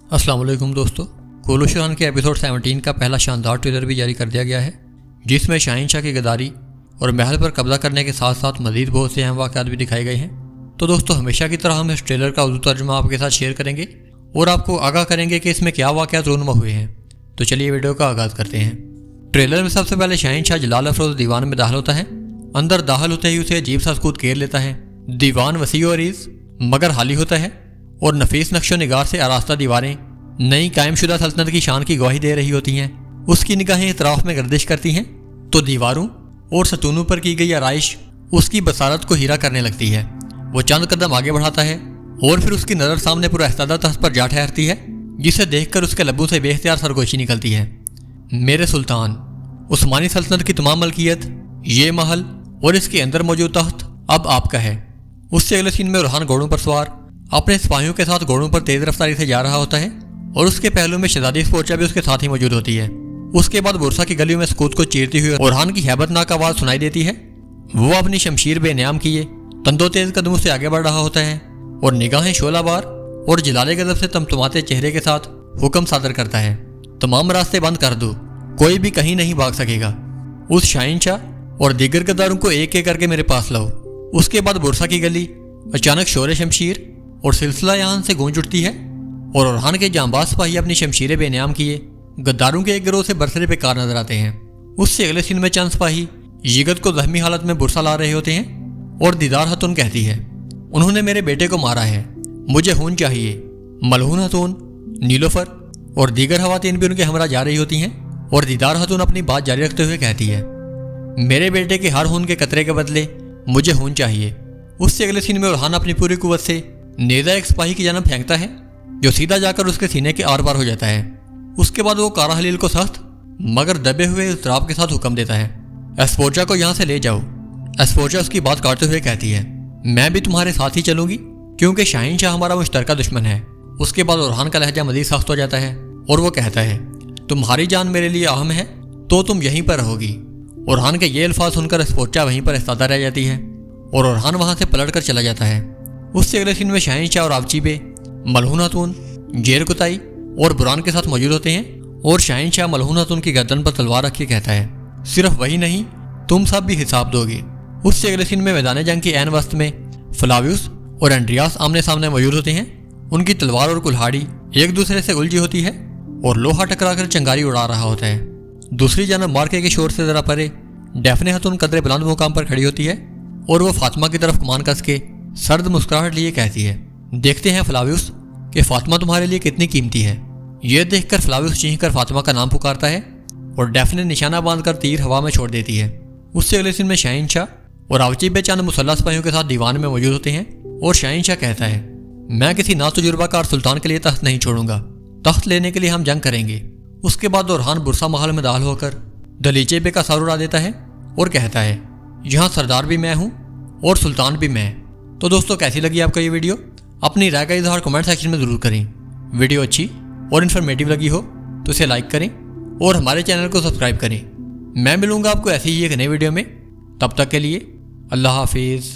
अस्सलाम वालेकुम दोस्तों। कोलूशान के एपिसोड 17 का पहला शानदार ट्रेलर भी जारी कर दिया गया है, जिसमें शाहीन शाह की गद्दारी और महल पर कब्जा करने के साथ साथ मज़ीद बहुत से अहम वाक़यात भी दिखाए गए हैं। तो दोस्तों, हमेशा की तरह हम इस ट्रेलर का उर्दू तर्जुमा आपके साथ शेयर करेंगे और आपको आगाह करेंगे कि इसमें क्या वाक़यात रूनुमा हुए हैं। तो चलिए वीडियो का आगाज़ करते हैं। ट्रेलर में सबसे पहले शाहीन शाह जलाल अफरोज़ दीवान में दाखिल होता है। अंदर दाखिल होते ही उसे अजीब सा सुकूत घेर लेता है। दीवान वसी और अरीज़ मगर खाली होता है और नफीस नक्शो निगार से आरास्ता दीवारें नई कायमशुदा सल्तनत की शान की गवाही दे रही होती हैं। उसकी निगाहें इतराफ में गर्दिश करती हैं तो दीवारों और सतूनों पर की गई आराइश उसकी बसारत को हीरा करने लगती है। वो चंद कदम आगे बढ़ाता है और फिर उसकी नज़र सामने पुरअहतदा तख्त पर जा ठहरती है, जिसे देखकर उसके लबों से बेख्तियार सरगोशी निकलती है। मेरे सुल्तान, उस्मानी सल्तनत की तमाम मलकियत, ये महल और इसके अंदर मौजूद तख्त अब आपका है। उससे अगले सीन में रुहान घोड़ों पर सवार अपने सिपाहियों के साथ घोड़ों पर तेज रफ्तारी से जा रहा होता है और उसके पहलू में शहजादी स्पोर्चा भी उसके साथ ही मौजूद होती है। उसके बाद बुरसा की गलियों में सकूत को चीरती हुई रुहान की हैबतनाक आवाज़ सुनाई देती है। वो अपनी शमशीर बेनियाम किए तंदो तेज कदमों से आगे बढ़ रहा होता है और निगाहें शोलाबार और जलाले गजब से तमतमाते चेहरे के साथ हुक्म सादर करता है, तमाम रास्ते बंद कर दो, कोई भी कहीं नहीं भाग सकेगा। उस शाहीन शाह और दीगर गद्दारों को एक एक करके मेरे पास लाओ। उसके बाद बुरसा की गली अचानक शोर शमशीर और सिलसिला यहाँ से गूंज उठती है और रुहान के जांबाज सिपाही अपनी शमशीरें बेनियाम किए गद्दारों के एक गिरोह से बरसरे पे कार नजर आते हैं। उससे अगले सीन में चंद सिपाही यिगत को जख्मी हालत में बुरसा ला रहे होते हैं और दीदार हतून कहती है, उन्होंने मेरे बेटे को मारा है, मुझे खून चाहिए। मलहून हतून, नीलोफर और दीगर खवातीन भी उनके हमरा जा रही होती हैं और दीदार हतून अपनी बात जारी रखते हुए कहती है, मेरे बेटे के हर खून के कतरे के बदले मुझे खून चाहिए। उससे अगले सीन में रुहान अपनी पूरी कुव्वत से नेज़ा एक सिपाही की जानब फेंकता है, जो सीधा जाकर उसके सीने के आर पार हो जाता है। उसके बाद वो कारा हलील को सख्त मगर दबे हुए इज़्तिराब के साथ हुक्म देता है, एस्पोर्चा को यहाँ से ले जाओ। एस्पोर्चा उसकी बात काटते हुए कहती है, मैं भी तुम्हारे साथ ही चलूंगी क्योंकि शाहीन शाह हमारा मुश्तरका दुश्मन है। उसके बाद रुहान का लहजा मजीद सख्त हो जाता है और वो कहता है, तुम्हारी जान मेरे लिए अहम है तो तुम यहीं पर रहोगी। रुहान के ये अल्फाज सुनकर एस्पोर्चा वहीं पर इस्तादा रह जाती है और रुहान वहाँ से पलट कर चला जाता है। उससे अगले सीन में शाहीन शाह और आवचीबे मलहून हतून, जेर कुताई और बुरान के साथ मौजूद होते हैं और शाहीन शाह मलहून हतून की गर्दन पर तलवार रखिए कहता है, सिर्फ वही नहीं, तुम सब भी हिसाब दोगे। उससे अगले सीन में मैदान जंग की ऐन वस्त में फ्लावियस और एंड्रियास आमने सामने मौजूद होते हैं। उनकी तलवार और कुल्हाड़ी एक दूसरे से उलझी होती है और लोहा टकराकर चंगारी उड़ा रहा होता है। दूसरी जानब मार्के के शोर से जरा परे डेफने हतून कदरे बुलंद मुकाम पर खड़ी होती है और वो फातिमा की तरफ कमान कस के सर्द मुस्कुराहट लिए कहती है, देखते हैं फ्लावियस कि फातिमा तुम्हारे लिए कितनी कीमती है। यह देखकर फ्लावियस चीख कर फातिमा का नाम पुकारता है और डेफने निशाना बांधकर तीर हवा में छोड़ देती है। उससे अगले सीन में शाहीन शाह और आवचीबे चंद मुसल्लह सिपाहियों के साथ दीवान में मौजूद होते हैं और शाहीन शाह कहता है, मैं किसी नातजुर्बाकार सुल्तान के लिए तख्त नहीं छोड़ूंगा, तख्त लेने के लिए हम जंग करेंगे। उसके बाद रुहान बुरसा महल में दाखिल होकर दलीचे बे का सर उड़ा देता है और कहता है, यहाँ सरदार भी मैं हूँ और सुल्तान भी मैं। तो दोस्तों, कैसी लगी आपको ये वीडियो? अपनी राय का इजहार कमेंट सेक्शन में ज़रूर करें। वीडियो अच्छी और इन्फॉर्मेटिव लगी हो तो इसे लाइक करें और हमारे चैनल को सब्सक्राइब करें। मैं मिलूंगा आपको ऐसी ही एक नई वीडियो में। तब तक के लिए अल्लाह हाफिज़।